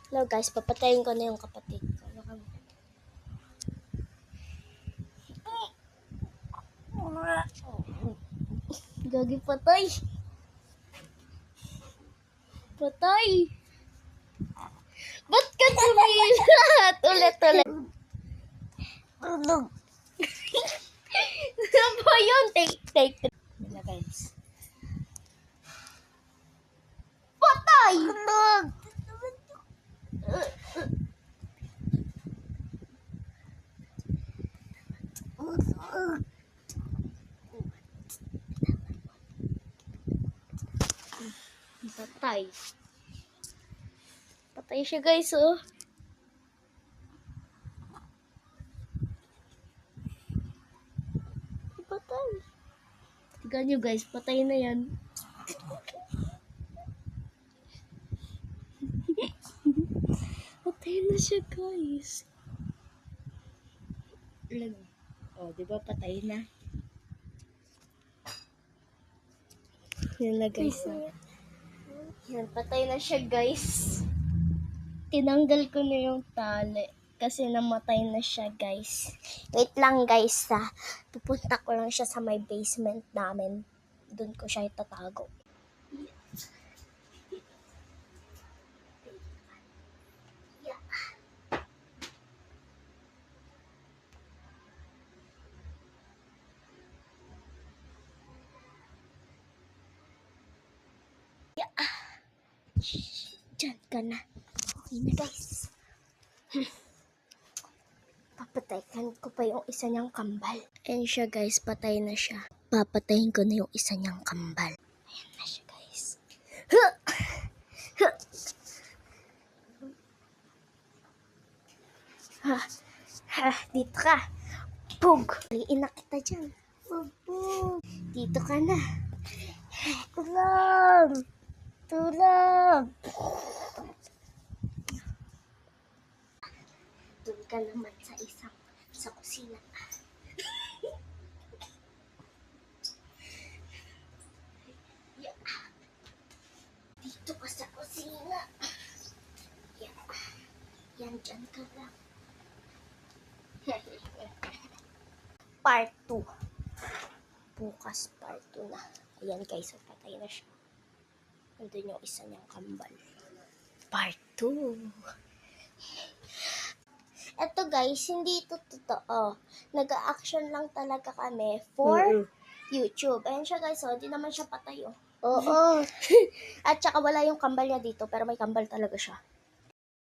Hello guys, papatayin ko na yung kapatid ko. Gagi, patay. Patay. Ba't ka tumilat? Ulit. Ano po yun? Take. Wala guys. Patay! Patay. Patay siya guys, oh. Patay. Tignan nyo guys, patay na yan. Patay na siya guys. Oh, di ba patay na? Yan na guys. Yan, patay na siya guys. Tinanggal ko na yung tali. Kasi namatay na siya guys. Wait lang guys ha. Pupunta ko lang siya sa may basement namin. Doon ko siya itatago. Diyan ka na. Okay na guys. Papatayin ko pa yung isa niyang kambal. Ayan siya guys, patay na siya. Papatayin ko na yung isa niyang kambal. Ayan na siya guys. Dito ka. Pug! Liin na kita dyan. Pug! Dito ka na. Tulog! Doon ka naman sa kusina. Dito ka sa kusina. Yan, dyan ka lang. Part 2. Bukas part 2 na. Ayan guys, so patay na siya. Nandun yung isa niyang kambal. Part 2. Eto guys, hindi ito totoo. Nag-a-action lang talaga kami for YouTube. Ayan siya guys, oh. Di naman siya patay, oh. Oo. At saka wala yung kambal niya dito, pero may kambal talaga siya.